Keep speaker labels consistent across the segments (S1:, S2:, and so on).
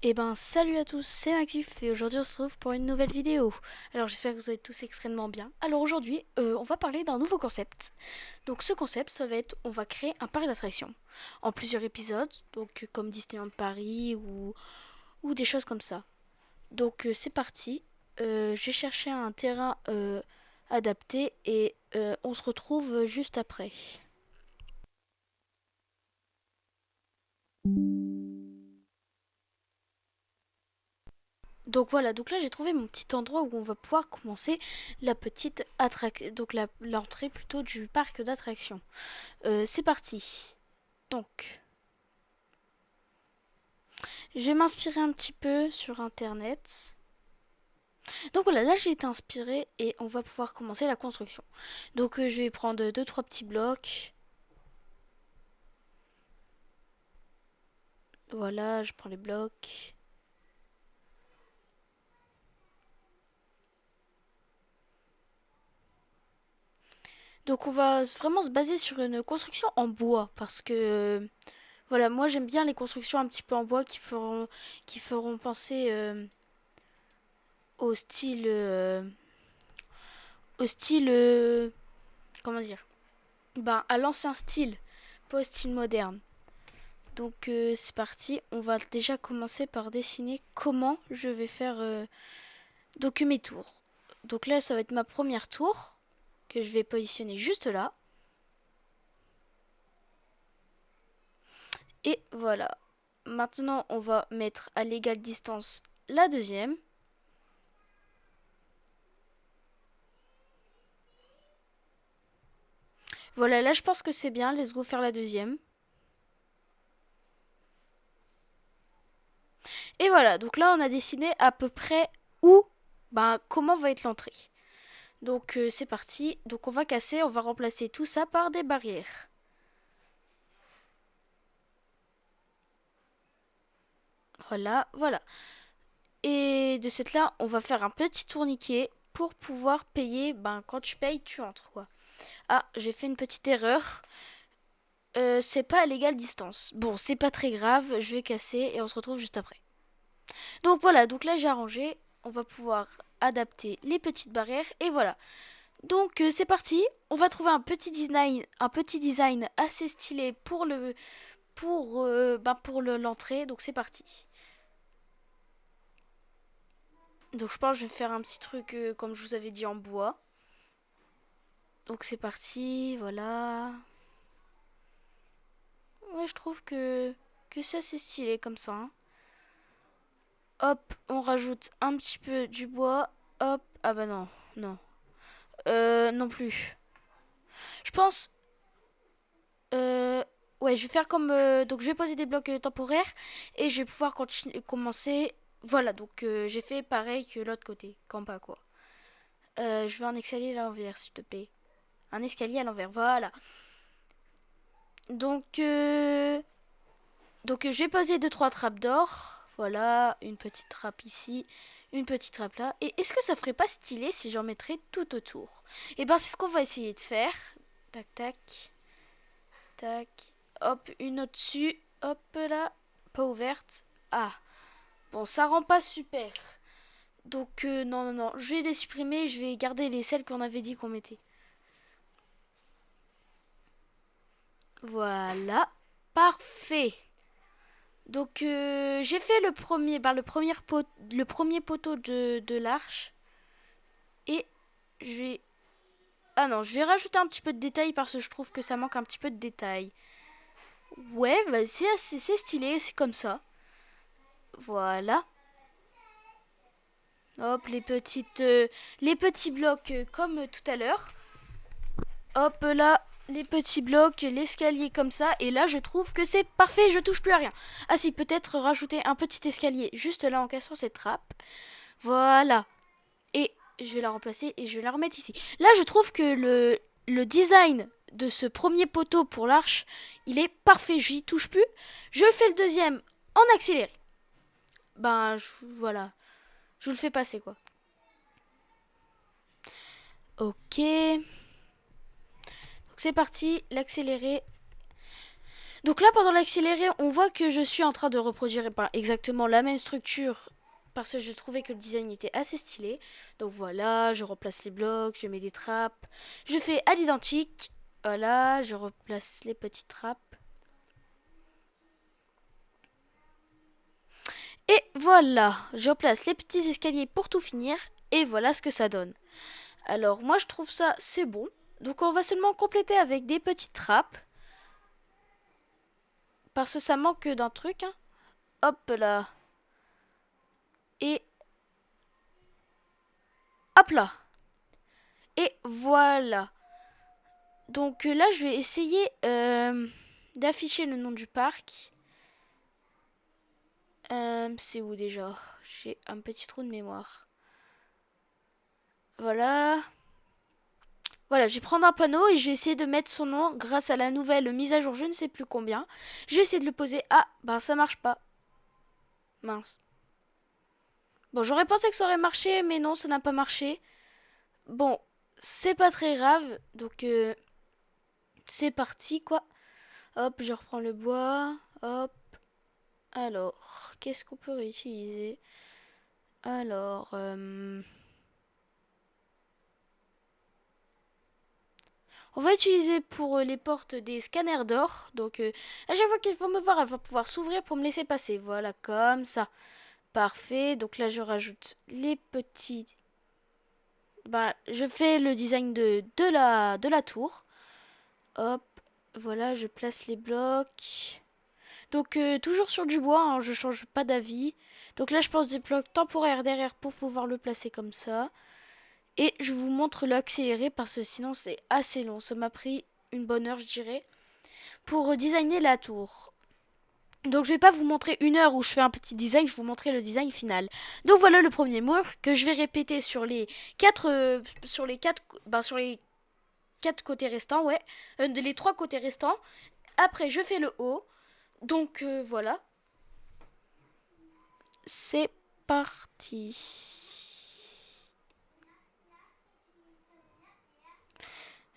S1: Eh ben salut à tous, c'est Maxif et aujourd'hui on se retrouve pour une nouvelle vidéo. Alors j'espère que vous allez tous extrêmement bien. Alors aujourd'hui on va parler d'un nouveau concept. Donc ce concept ça va être, on va créer un parc d'attractions en plusieurs épisodes, donc comme Disneyland Paris ou des choses comme ça. Donc c'est parti. J'ai cherché un terrain adapté et on se retrouve juste après. Donc voilà, donc là j'ai trouvé mon petit endroit où on va pouvoir commencer la petite attraction, donc l'entrée plutôt du parc d'attractions. C'est parti. Donc, je vais m'inspirer un petit peu sur internet. Donc voilà, là j'ai été inspirée et on va pouvoir commencer la construction. Donc je vais prendre deux trois petits blocs. Voilà, je prends les blocs. Donc on va vraiment se baser sur une construction en bois parce que voilà, moi j'aime bien les constructions un petit peu en bois qui feront penser au style au style comment dire, ben à l'ancien style, pas au style moderne. Donc c'est parti, on va déjà commencer par dessiner comment je vais faire donc mes tours. Donc là ça va être ma première tour que je vais positionner juste là. Et voilà. Maintenant on va mettre à l'égale distance la deuxième. Voilà, là je pense que c'est bien, let's go faire la deuxième. Et voilà, donc là on a dessiné à peu près où, ben comment va être l'entrée. Donc c'est parti, donc on va casser, on va remplacer tout ça par des barrières. Voilà, voilà. Et de cette là, on va faire un petit tourniquet pour pouvoir payer, ben quand tu payes, tu entres quoi. Ah, j'ai fait une petite erreur. C'est pas à l'égale distance. Bon, c'est pas très grave, je vais casser et on se retrouve juste après. Donc voilà, donc là j'ai arrangé, on va pouvoir adapter les petites barrières et voilà. Donc c'est parti, on va trouver un petit design assez stylé pour l'entrée. Donc c'est parti. Donc je pense que je vais faire un petit truc comme je vous avais dit en bois. Donc c'est parti, voilà. Ouais, je trouve que c'est assez stylé comme ça, hein. Hop, on rajoute un petit peu du bois. Hop, ah bah non, non. Non plus. Je pense, ouais, je vais faire comme, donc je vais poser des blocs temporaires et je vais pouvoir commencer. Voilà, donc j'ai fait pareil que l'autre côté, qu'en bas quoi. Je veux un escalier à l'envers, s'il te plaît. Un escalier à l'envers, voilà. Donc, je vais poser deux trois trappes d'or. Voilà, une petite trappe ici, une petite trappe là. Et est-ce que ça ferait pas stylé si j'en mettrais tout autour? Et ben c'est ce qu'on va essayer de faire. Tac tac tac. Hop, une au-dessus. Hop là, pas ouverte. Ah, bon, ça rend pas super. Donc non non non, je vais les supprimer. Je vais garder les celles qu'on avait dit qu'on mettait. Voilà, parfait. Donc j'ai fait le premier poteau de l'arche et je vais ah non, je vais rajouter un petit peu de détails parce que je trouve que ça manque un petit peu de détails. Ouais, bah, c'est stylé, c'est comme ça. Voilà. Hop, les petits blocs comme tout à l'heure. Hop là, les petits blocs, l'escalier comme ça. Et là, je trouve que c'est parfait, je touche plus à rien. Ah si, peut-être rajouter un petit escalier juste là en cassant cette trappe. Voilà. Et je vais la remplacer et je vais la remettre ici. Là, je trouve que le design de ce premier poteau pour l'arche, il est parfait. J'y touche plus. Je fais le deuxième en accéléré. Ben, voilà. Je vous le fais passer, quoi. Ok. Donc c'est parti, l'accéléré. Donc là, pendant l'accéléré, on voit que je suis en train de reproduire exactement la même structure parce que je trouvais que le design était assez stylé. Donc voilà, je remplace les blocs, je mets des trappes. Je fais à l'identique. Voilà, je replace les petites trappes. Et voilà, je replace les petits escaliers pour tout finir. Et voilà ce que ça donne. Alors moi, je trouve ça, c'est bon. Donc on va seulement compléter avec des petites trappes. Parce que ça manque d'un truc. Hein. Hop là. Et hop là. Et voilà. Donc là, je vais essayer d'afficher le nom du parc. C'est où déjà? J'ai un petit trou de mémoire. Voilà. Voilà, je vais prendre un panneau et je vais essayer de mettre son nom grâce à la nouvelle mise à jour, je ne sais plus combien. Je vais essayer de le poser. Ah, bah ça marche pas. Mince. Bon, j'aurais pensé que ça aurait marché, mais non, ça n'a pas marché. Bon, c'est pas très grave. Donc, c'est parti, quoi. Hop, je reprends le bois. Hop. Alors, qu'est-ce qu'on peut réutiliser? Alors, on va utiliser pour les portes des scanners d'or. Donc, à chaque fois qu'elle va me voir, elle va pouvoir s'ouvrir pour me laisser passer. Voilà, comme ça. Parfait. Donc là, je rajoute les petits... Bah, je fais le design de la tour. Hop. Voilà, je place les blocs. Donc, toujours sur du bois, hein, je change pas d'avis. Donc là, je pense des blocs temporaires derrière pour pouvoir le placer comme ça. Et je vous montre l'accéléré parce que sinon, c'est assez long. Ça m'a pris une bonne heure, je dirais, pour designer la tour. Donc, je vais pas vous montrer une heure où je fais un petit design, je vais vous montrer le design final. Donc, voilà le premier mur que je vais répéter sur les sur les quatre côtés restants, ouais. Les trois côtés restants. Après, je fais le haut. Donc, voilà. C'est parti.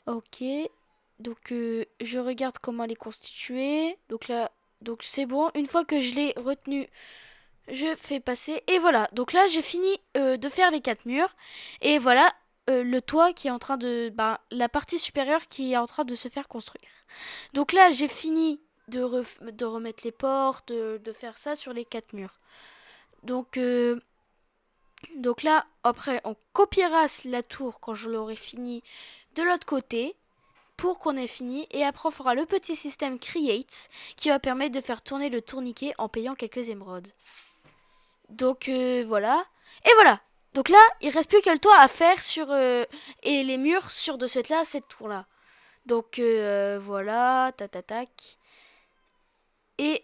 S1: Ok. Donc, je regarde comment elle est constituée. Donc là, donc c'est bon. Une fois que je l'ai retenu, je fais passer. Et voilà. Donc là, j'ai fini de faire les quatre murs. Et voilà le toit qui est en train de... Ben, la partie supérieure qui est en train de se faire construire. Donc là, j'ai fini de remettre les portes, de faire ça sur les quatre murs. Donc, donc là, après, on copiera la tour quand je l'aurai fini de l'autre côté pour qu'on ait fini. Et après, on fera le petit système Create qui va permettre de faire tourner le tourniquet en payant quelques émeraudes. Donc voilà. Et voilà. Donc là, il reste plus que le toit à faire sur et les murs sur de cette tour-là. Donc voilà, tac. Et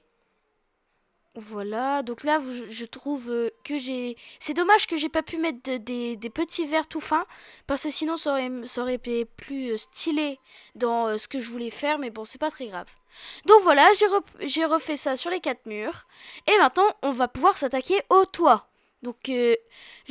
S1: voilà, donc là je trouve que j'ai... C'est dommage que j'ai pas pu mettre des petits verres tout fins, parce que sinon ça aurait été plus stylé dans ce que je voulais faire, mais bon, c'est pas très grave. Donc voilà, j'ai refait ça sur les quatre murs, et maintenant on va pouvoir s'attaquer au toit. Donc je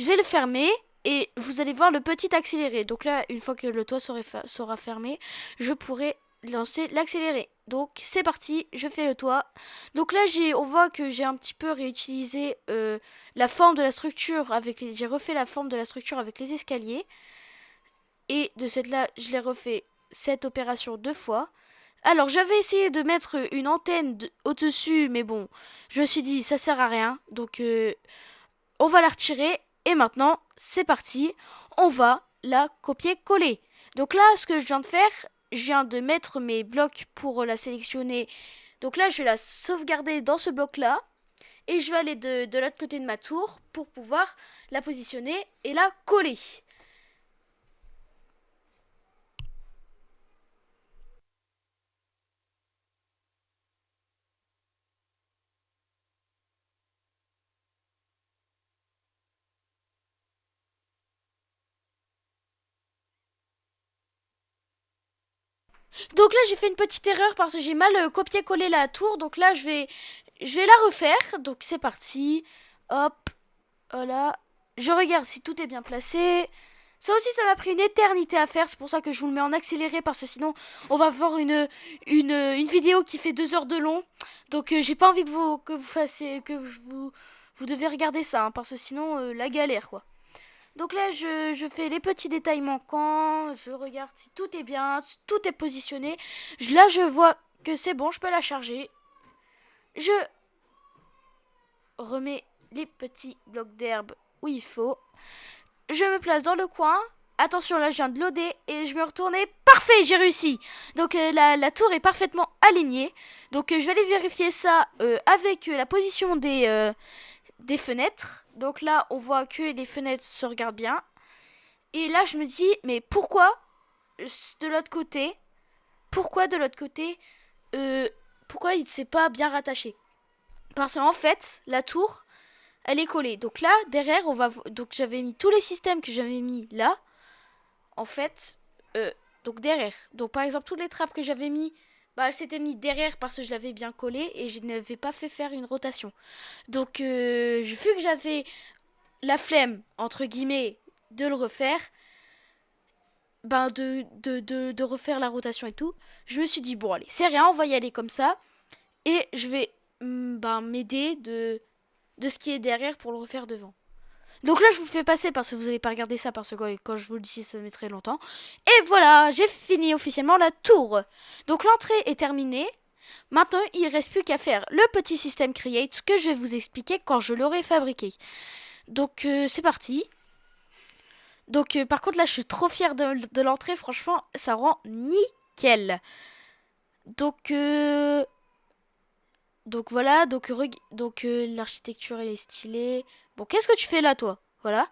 S1: vais le fermer, et vous allez voir le petit accéléré. Donc là, une fois que le toit sera fermé, je pourrai lancer l'accéléré. Donc c'est parti, je fais le toit. Donc là on voit que j'ai un petit peu réutilisé la forme de la structure j'ai refait la forme de la structure avec les escaliers. Et de cette là, je l'ai refait cette opération deux fois. Alors j'avais essayé de mettre une antenne au-dessus, mais bon, je me suis dit ça sert à rien. Donc on va la retirer. Et maintenant, c'est parti, on va la copier-coller. Donc là, ce que je viens de faire, je viens de mettre mes blocs pour la sélectionner. Donc là, je vais la sauvegarder dans ce bloc-là. Et je vais aller de l'autre côté de ma tour pour pouvoir la positionner et la coller. Donc là, j'ai fait une petite erreur parce que j'ai mal copié-collé la tour. Donc là, je vais la refaire. Donc c'est parti. Hop. Voilà. Je regarde si tout est bien placé. Ça aussi, ça m'a pris une éternité à faire. C'est pour ça que je vous le mets en accéléré. Parce que sinon, on va voir une vidéo qui fait 2 heures de long. Donc, j'ai pas envie que vous fassiez... Vous devez regarder ça. Hein, parce que sinon, la galère, quoi. Donc là, je fais les petits détails manquants. Je regarde si tout est bien. Si tout est positionné. Là, je vois que c'est bon. Je peux la charger. Je remets les petits blocs d'herbe où il faut. Je me place dans le coin. Attention, là, je viens de loader et je me retournais. Parfait, j'ai réussi. Donc, la tour est parfaitement alignée. Donc, je vais aller vérifier ça avec la position des fenêtres. Donc là, on voit que les fenêtres se regardent bien. Et là, je me dis, mais pourquoi de l'autre côté pourquoi il ne s'est pas bien rattaché? Parce qu'en fait, la tour, elle est collée. Donc là, derrière, donc j'avais mis tous les systèmes que j'avais mis là. En fait, donc derrière. Donc par exemple, toutes les trappes que j'avais mis, bah, elles s'étaient mis derrière parce que je l'avais bien collé et je n'avais pas fait faire une rotation. Donc, vu que j'avais la flemme, entre guillemets, de le refaire, ben de refaire la rotation et tout, je me suis dit, bon allez, c'est rien, on va y aller comme ça. Et je vais m'aider de ce qui est derrière pour le refaire devant. Donc là, je vous fais passer parce que vous n'allez pas regarder ça parce que quand je vous le dis, ça mettrait longtemps. Et voilà, j'ai fini officiellement la tour. Donc l'entrée est terminée. Maintenant, il ne reste plus qu'à faire le petit système Create que je vais vous expliquer quand je l'aurai fabriqué. Donc c'est parti. Donc par contre là, je suis trop fière de l'entrée. Franchement, ça rend nickel. Donc voilà, donc l'architecture elle est stylée. Bon, qu'est-ce que tu fais là, toi? Voilà.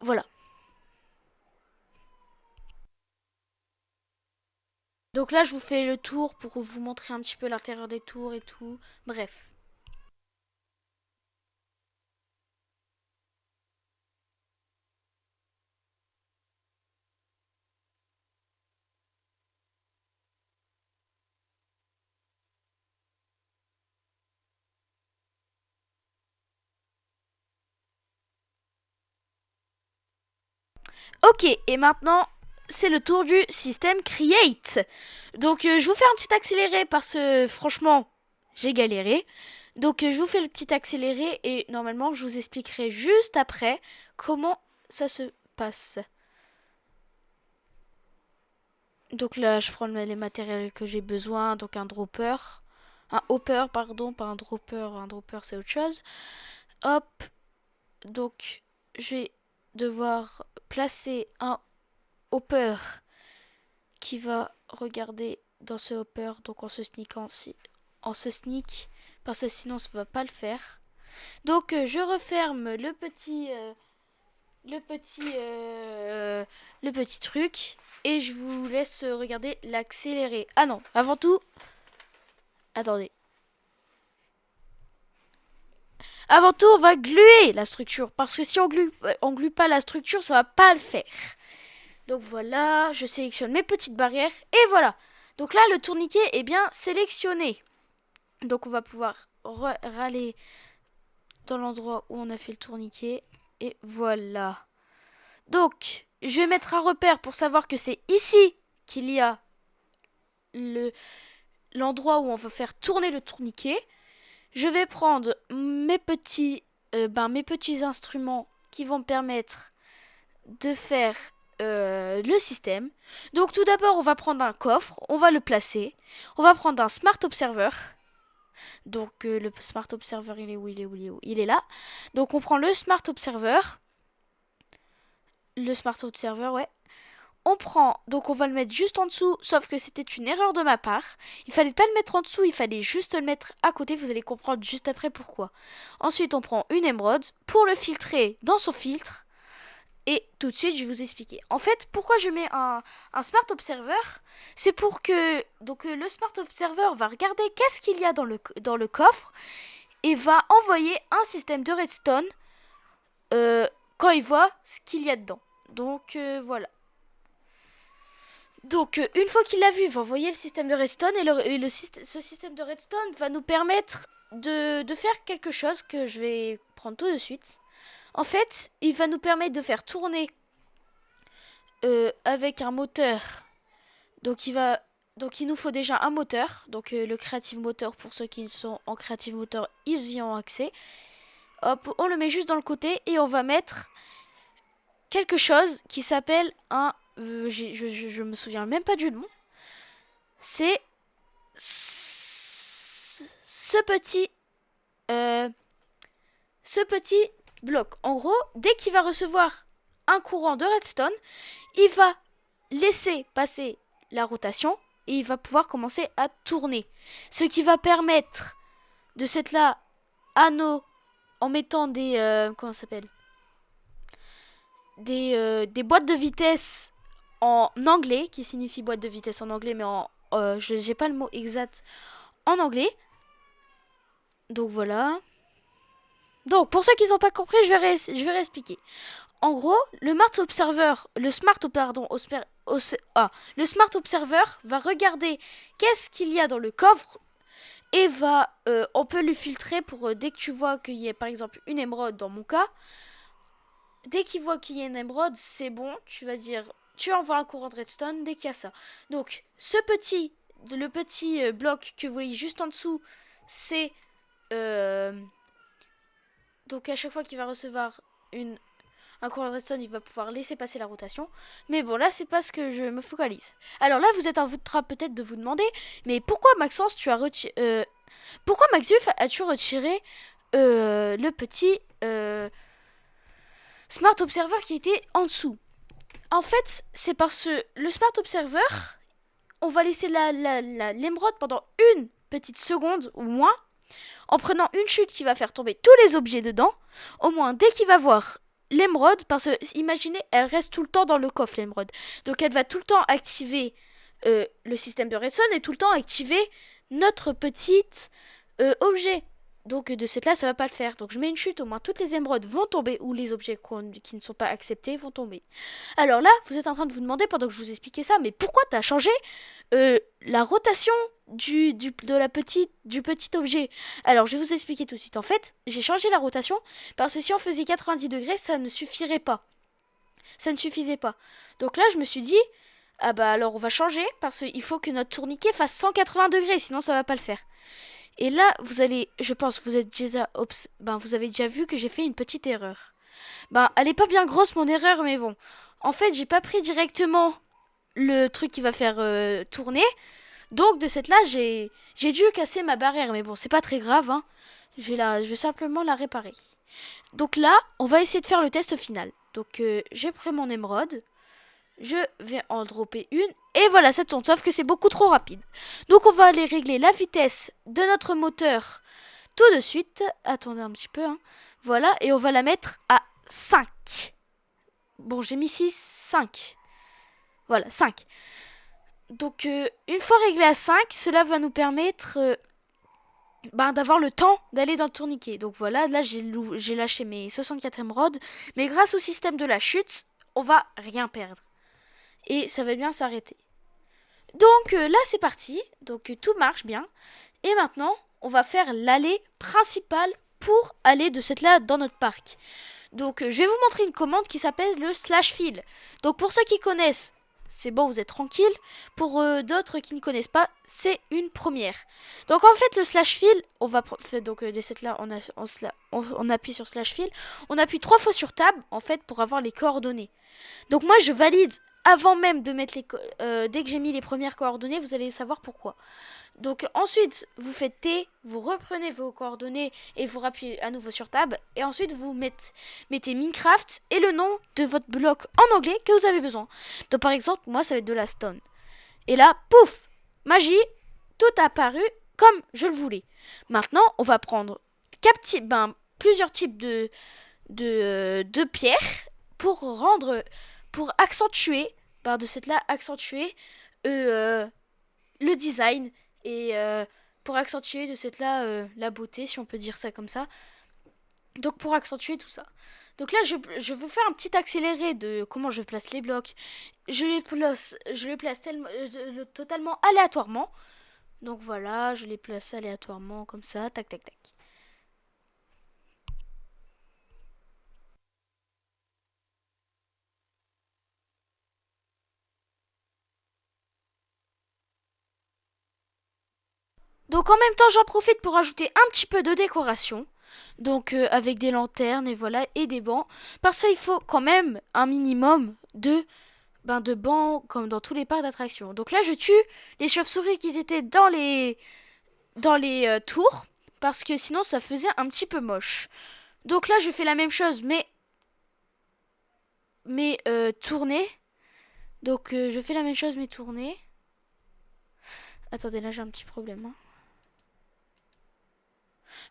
S1: Voilà. Donc là, je vous fais le tour pour vous montrer un petit peu l'intérieur des tours et tout. Bref. Ok, et maintenant, c'est le tour du système Create. Donc, je vous fais un petit accéléré parce que, franchement, j'ai galéré. Donc, je vous fais le petit accéléré et normalement, je vous expliquerai juste après comment ça se passe. Donc là, je prends les matériels que j'ai besoin. Donc, un dropper. Un hopper, pardon, pas un dropper. Un dropper, c'est autre chose. Hop. Donc, je vais devoir placer un hopper qui va regarder dans ce hopper, donc en se sneakant, en se sneak, parce que sinon ça va pas le faire. Donc je referme le petit truc et je vous laisse regarder l'accéléré. Ah non, avant tout, attendez. Avant tout, on va gluer la structure parce que si on glue pas la structure, ça va pas le faire. Donc voilà, je sélectionne mes petites barrières et voilà. Donc là, le tourniquet est bien sélectionné. Donc on va pouvoir râler dans l'endroit où on a fait le tourniquet. Et voilà. Donc, je vais mettre un repère pour savoir que c'est ici qu'il y a l'endroit où on va faire tourner le tourniquet. Je vais prendre mes petits instruments qui vont me permettre de faire le système. Donc tout d'abord, on va prendre un coffre, on va le placer. On va prendre un Smart Observer. Donc le Smart Observer, il est où? Il est là. Donc on prend le Smart Observer. Le Smart Observer, ouais. Donc on va le mettre juste en dessous, sauf que c'était une erreur de ma part. Il fallait pas le mettre en dessous, il fallait juste le mettre à côté, vous allez comprendre juste après pourquoi. Ensuite, on prend une émeraude pour le filtrer dans son filtre. Et tout de suite, je vais vous expliquer. En fait, pourquoi je mets un Smart Observer? C'est pour que le Smart Observer va regarder qu'est-ce qu'il y a dans le coffre et va envoyer un système de redstone quand il voit ce qu'il y a dedans. Donc voilà. Donc une fois qu'il l'a vu, il va envoyer le système de redstone et ce système de redstone va nous permettre de faire quelque chose que je vais prendre tout de suite. En fait, il va nous permettre de faire tourner avec un moteur. Donc il nous faut déjà un moteur. Donc le Creative Motor, pour ceux qui sont en Creative Motor, ils y ont accès. Hop, on le met juste dans le côté et on va mettre quelque chose qui s'appelle un... je me souviens même pas du nom. C'est ce petit bloc. En gros, dès qu'il va recevoir un courant de redstone, il va laisser passer la rotation et il va pouvoir commencer à tourner. Ce qui va permettre de cette là à nos... en mettant des... comment ça s'appelle, des boîtes de vitesse en anglais, qui signifie boîte de vitesse en anglais, mais en... j'ai pas le mot exact en anglais. Donc voilà. Donc pour ceux qui n'ont pas compris, je vais réexpliquer. En gros, le Smart Observer va regarder qu'est-ce qu'il y a dans le coffre et on peut le filtrer pour dès que tu vois qu'il y a par exemple une émeraude dans mon cas. Dès qu'il voit qu'il y a une émeraude, c'est bon, tu vas dire, tu envoies un courant de redstone dès qu'il y a ça. Donc le petit bloc que vous voyez juste en dessous, c'est donc à chaque fois qu'il va recevoir un courant de redstone, il va pouvoir laisser passer la rotation. Mais bon, là, c'est pas ce que je me focalise. Alors là, vous êtes en train peut-être de vous demander, mais pourquoi Maxence, pourquoi Maxuf as-tu retiré le petit Smart Observer qui était en dessous? En fait, c'est parce que le Smart Observer, on va laisser l'émeraude pendant une petite seconde ou moins, en prenant une chute qui va faire tomber tous les objets dedans. Au moins, dès qu'il va voir l'émeraude, parce que imaginez, elle reste tout le temps dans le coffre, l'émeraude. Donc elle va tout le temps activer le système de redstone et tout le temps activer notre petit objet. Donc de cette là, ça va pas le faire. Donc je mets une chute, au moins toutes les émeraudes vont tomber, ou les objets qui ne sont pas acceptés vont tomber. Alors là, vous êtes en train de vous demander, pendant que je vous expliquais ça, mais pourquoi tu as changé la rotation du petit objet? Alors je vais vous expliquer tout de suite. En fait, j'ai changé la rotation parce que si on faisait 90 degrés, ça ne suffirait pas. Ça ne suffisait pas. Donc là, je me suis dit, ah bah alors on va changer parce qu'il faut que notre tourniquet fasse 180 degrés, sinon ça va pas le faire. Et là, je pense, vous avez déjà vu que j'ai fait une petite erreur. Elle est pas bien grosse mon erreur, mais bon. En fait, j'ai pas pris directement le truc qui va faire tourner. Donc de cette là, j'ai dû casser ma barrière, mais bon, c'est pas très grave, hein. Je vais simplement la réparer. Donc là, on va essayer de faire le test final. Donc j'ai pris mon émeraude. Je vais en dropper une. Et voilà, ça tourne. Sauf que c'est beaucoup trop rapide. Donc on va aller régler la vitesse de notre moteur tout de suite. Attendez un petit peu. Hein. Voilà. Et on va la mettre à 5. Bon, j'ai mis 6, 5. Voilà, 5. Donc une fois réglé à 5, cela va nous permettre d'avoir le temps d'aller dans le tourniquet. Donc voilà, là j'ai lâché mes 64 émeraudes. Mais grâce au système de la chute, on va rien perdre. Et ça va bien s'arrêter. Donc là c'est parti, donc tout marche bien. Et maintenant on va faire l'allée principale pour aller de cette là dans notre parc. Donc je vais vous montrer une commande qui s'appelle le /fill. Donc pour ceux qui connaissent, c'est bon, vous êtes tranquille. Pour d'autres qui ne connaissent pas, c'est une première. Donc en fait le /fill, on va donc de cette là on appuie sur /fill, on appuie 3 fois sur tab en fait pour avoir les coordonnées. Donc moi je valide avant même de mettre dès que j'ai mis les premières coordonnées, vous allez savoir pourquoi. Donc ensuite, vous faites T, vous reprenez vos coordonnées et vous rappuyez à nouveau sur Tab. Et ensuite, vous mettez Minecraft et le nom de votre bloc en anglais que vous avez besoin. Donc par exemple, moi, ça va être de la stone. Et là, pouf, magie, tout a apparu comme je le voulais. Maintenant, on va prendre plusieurs types de pierres pour accentuer, de cette là, accentuer le design et pour accentuer de cette là la beauté, si on peut dire ça comme ça. Donc pour accentuer tout ça. Donc là, je veux faire un petit accéléré de comment je place les blocs. Je les place totalement aléatoirement. Donc voilà, je les place aléatoirement comme ça, tac tac tac. Donc en même temps, j'en profite pour ajouter un petit peu de décoration. Donc avec des lanternes et voilà, et des bancs. Parce qu'il faut quand même un minimum de bancs comme dans tous les parcs d'attractions. Donc là, je tue les chauves-souris qui étaient dans les tours. Parce que sinon, ça faisait un petit peu moche. Donc là, je fais la même chose, mais tournée. Donc je fais la même chose, mais tournée. Attendez, là j'ai un petit problème, hein.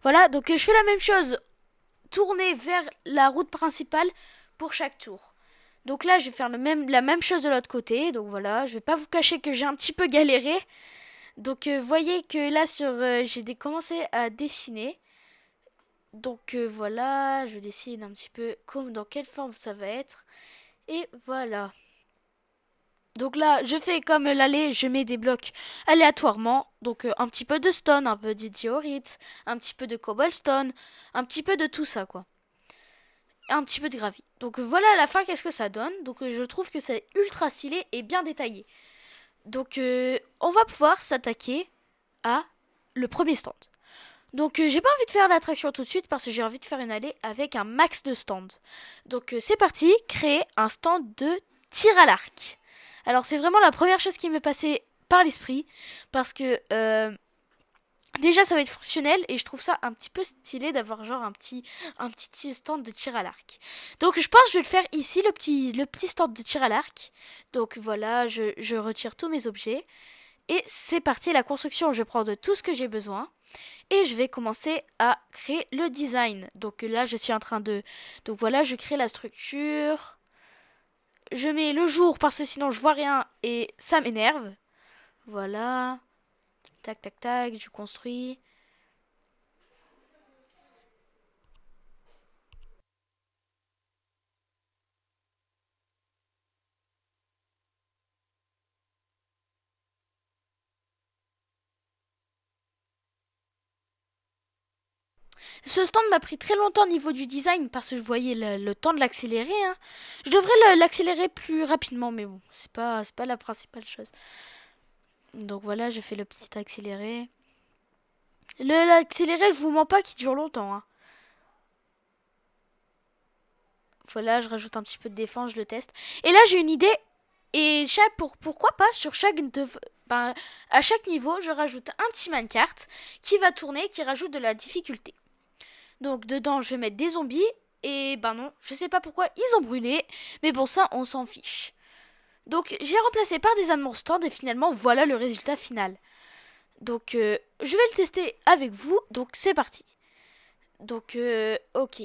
S1: Voilà, donc je fais la même chose, tourner vers la route principale pour chaque tour. Donc là, je vais faire la même chose de l'autre côté. Donc voilà, je vais pas vous cacher que j'ai un petit peu galéré. Donc voyez que là, j'ai commencé à dessiner. Donc voilà, je dessine un petit peu dans quelle forme ça va être. Et voilà. Donc là, je fais comme l'allée, je mets des blocs aléatoirement. Donc un petit peu de stone, un peu de diorite, un petit peu de cobblestone, un petit peu de tout ça, quoi. Un petit peu de gravier. Donc voilà à la fin qu'est-ce que ça donne. Donc je trouve que c'est ultra stylé et bien détaillé. Donc on va pouvoir s'attaquer à le premier stand. Donc j'ai pas envie de faire l'attraction tout de suite parce que j'ai envie de faire une allée avec un max de stands. Donc c'est parti, créer un stand de tir à l'arc. Alors c'est vraiment la première chose qui m'est passée par l'esprit parce que déjà ça va être fonctionnel et je trouve ça un petit peu stylé d'avoir genre un petit stand de tir à l'arc. Donc je pense que je vais le faire ici, le petit stand de tir à l'arc. Donc voilà, je retire tous mes objets. Et c'est parti, la construction, je prends de tout ce que j'ai besoin. Et je vais commencer à créer le design. Donc là je suis en train de... Donc voilà, je crée la structure. Je mets le jour parce que sinon je vois rien et ça m'énerve. Voilà. Tac, tac, tac, je construis. Ce stand m'a pris très longtemps au niveau du design parce que je voyais le temps de l'accélérer, hein. Je devrais l'accélérer plus rapidement, mais bon, c'est pas la principale chose. Donc voilà, je fais le petit accéléré. L'accéléré, je vous mens pas, qui dure longtemps, hein. Voilà, je rajoute un petit peu de défense, je le teste. Et là, j'ai une idée. Et pourquoi pas sur ben, à chaque niveau, je rajoute un petit minecart qui va tourner, qui rajoute de la difficulté. Donc dedans, je vais mettre des zombies. Et ben non, je sais pas pourquoi ils ont brûlé. Mais bon, ça, on s'en fiche. Donc j'ai remplacé par des amours stand et finalement, voilà le résultat final. Donc je vais le tester avec vous. Donc c'est parti. Donc ok.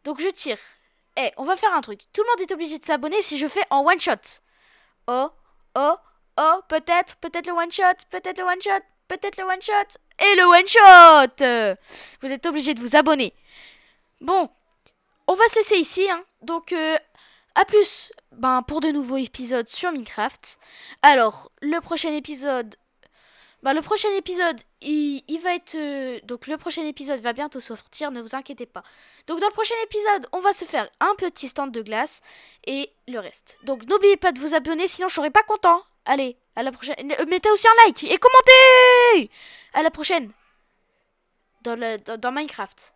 S1: Donc je tire. Eh, on va faire un truc. Tout le monde est obligé de s'abonner si je fais en one shot. Oh, oh, oh, peut-être le one shot, peut-être le one shot, peut-être le one shot. Et le one shot. Vous êtes obligés de vous abonner. Bon, on va se laisser ici, hein. Donc, à plus pour de nouveaux épisodes sur Minecraft. Alors, le prochain épisode, il va être... donc le prochain épisode va bientôt sortir, ne vous inquiétez pas. Donc dans le prochain épisode, on va se faire un petit stand de glace et le reste. Donc n'oubliez pas de vous abonner, sinon je serai pas content. Allez, à la prochaine. Mettez aussi un like et commentez. À la prochaine dans Minecraft.